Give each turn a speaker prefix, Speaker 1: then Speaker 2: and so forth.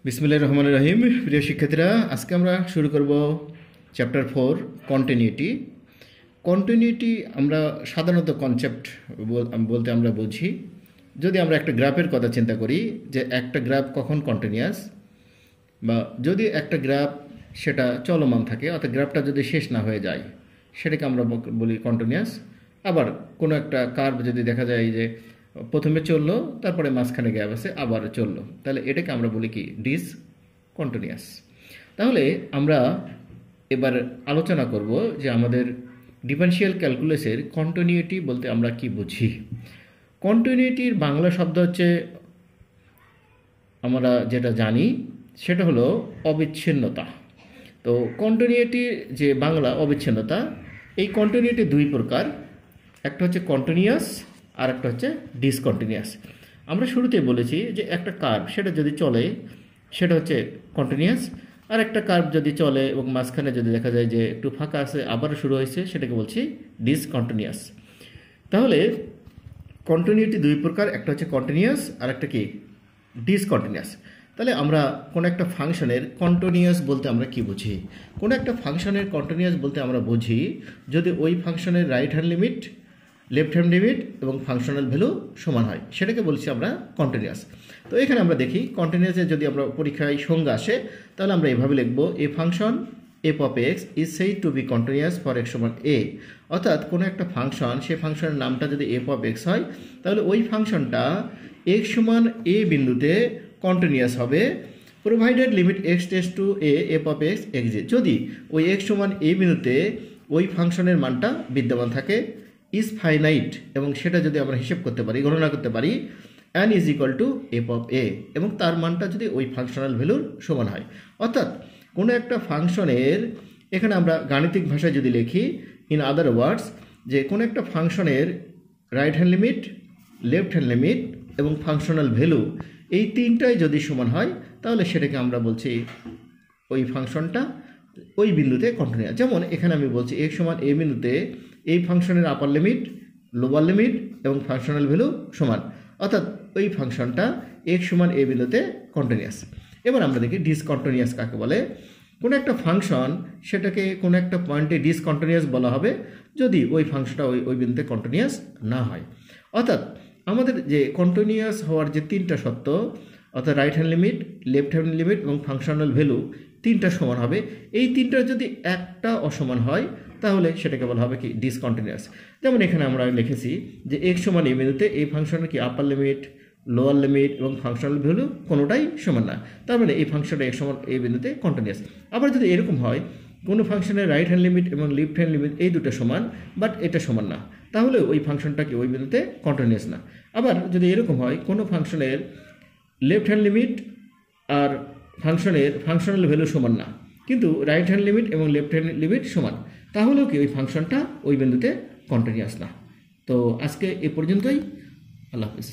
Speaker 1: বিসমিল্লাহির রহমানির রহিম। প্রিয় শিক্ষার্থীরা, আজকে আমরা শুরু করব চ্যাপ্টার 4 কন্টিনিউটি। কন্টিনিউটি আমরা সাধারণত কনসেপ্ট বলতে আমরা বুঝি, যদি আমরা একটা গ্রাফের কথা চিন্তা করি যে একটা গ্রাফ কখন কন্টিনিউয়াস, বা যদি একটা গ্রাফ সেটা চলমান থাকে অর্থাৎ গ্রাফটা যদি শেষ না হয়ে যায় সেটাকে আমরা বলি কন্টিনিউয়াস। আবার কোনো একটা কার্ভ যদি দেখা যায় যে প্রথমে চললো, তারপরে মাঝখানে গ্যাপ আছে, আবার চললো, তাহলে এটাকে আমরা বলি কি ডিসকন্টিনিউয়াস। তাহলে আমরা এবার আলোচনা করব যে আমাদের ডিফারেনশিয়াল ক্যালকুলাসের কন্টিনিউটি বলতে আমরা কি বুঝি। কন্টিনিউটির বাংলা শব্দ হচ্ছে, আমরা যেটা জানি সেটা হলো অবিচ্ছিন্নতা। তো কন্টিনিউটির যে বাংলা অবিচ্ছিন্নতা, এই কন্টিনিউটি দুই প্রকার, একটা হচ্ছে কন্টিনিউয়াস আর একটা হচ্ছে ডিসকন্টিনিউয়াস। আমরা শুরুতে বলেছি যে একটা কার্ভ সেটা যদি চলে সেটা হচ্ছে কন্টিনিউয়াস, আর একটা কার্ভ যদি চলে এবং মাঝখানে যদি দেখা যায় যে একটু ফাঁকা আছে আবারও শুরু হয়েছে সেটাকে বলছি ডিসকন্টিনিউয়াস। তাহলে কন্টিনিউটি দুই প্রকার, একটা হচ্ছে কন্টিনিউয়াস আর একটা কি ডিসকন্টিনিউয়াস। তাহলে আমরা কোনো একটা ফাংশনের কন্টিনিউয়াস বলতে আমরা কি বুঝি? কোনো একটা ফাংশনের কন্টিনিউয়াস বলতে আমরা বুঝি যদি ওই ফাংশনের right hand limit, left hand limit এবং ফাংশনাল ভ্যালু সমান হয়, সেটাকে বলছি আমরা কন্টিনিউয়াস। তো এখানে আমরা দেখি কন্টিনিউয়াসের যদি আমরা পরীক্ষায় সংজ্ঞা আসে তাহলে আমরা এভাবে লিখব, a function f of x is said to be continuous for x সমান এ। অর্থাৎ কোনো একটা ফাংশন, সে ফাংশনের নামটা যদি এফ অফ এক্স হয় তাহলে ওই ফাংশনটা এক্স সমান এ বিন্দুতে কন্টিনিউয়াস হবে, provided limit x tends to A F of x exit. যদি ওই এক্স সমান এ বিন্দুতে ওই ফাংশনের মানটা বিদ্যমান থাকে, ইজ ফাইনাইট, এবং সেটা যদি আমরা হিসেব করতে পারি, গণনা করতে পারি, n is equal to f of a, এবং তার মানটা যদি ওই ফাংশনাল ভ্যালুর সমান হয়। অর্থাৎ কোনো একটা ফাংশনের, এখানে আমরা গাণিতিক ভাষায় যদি লিখি, ইন আদার ওয়ার্ডস, যে কোনো একটা ফাংশনের right hand limit, left hand limit এবং ফাংশনাল ভ্যালু এই তিনটাই যদি সমান হয় তাহলে সেটাকে আমরা বলছি ওই ফাংশনটা ওই বিন্দুতে কন্টিনিউয়াস। যেমন এখানে আমি বলছি এক্স সমান এ বিন্দুতে এই ফাংশনের আপার লিমিট, লোয়ার লিমিট এবং ফাংশনাল ভ্যালু সমান, অর্থাৎ ওই ফাংশনটা এক্স সমান এ বিন্দুতে কন্টিনিউয়াস। এবার আমরা দেখি ডিসকন্টিনিউয়াস কাকে বলে। কোনো একটা ফাংশন সেটাকে কোনো একটা পয়েন্টে ডিসকন্টিনিউয়াস বলা হবে যদি ওই ফাংশনটা ওই বিন্দুতে কন্টিনিউয়াস না হয়। অর্থাৎ আমাদের যে কন্টিনিউয়াস হওয়ার যে তিনটা শর্ত, অর্থাৎ right hand limit, left hand limit এবং ফাংশনাল ভ্যালু তিনটা সমান হবে, এই তিনটার যদি একটা অসমান হয় তাহলে সেটাকে বলা হবে কি ডিসকন্টিনিউয়াস। যেমন এখানে আমরা লিখেছি যে এক্স সমান এ বিন্দুতে এই ফাংশনের কি আপার লিমিট, লোয়ার লিমিট এবং ফাংশনাল ভ্যালু কোনোটাই সমান না, তার মানে এই ফাংশনটা এক্স সমান এ বিন্দুতে কন্টিনিউয়াস। আবার যদি এরকম হয় কোনো ফাংশনের রাইট হ্যান্ড লিমিট এবং লেফট হ্যান্ড লিমিট এই দুটো সমান বাট এটা সমান না, তাহলে ওই ফাংশনটা কি ওই বিন্দুতে কন্টিনিউয়াস না। আবার যদি এরকম হয় কোনো ফাংশনের লেফট হ্যান্ড লিমিট আর ফাংশনাল ভ্যালু সমান না, কিন্তু রাইট হ্যান্ড লিমিট এবং লেফট হ্যান্ড লিমিট সমান, তাহলেও কি ওই ফাংশনটা ওই বিন্দুতে কন্টিনিউয়াস না। তো আজকে এ পর্যন্তই, আল্লাহ হাফিজ।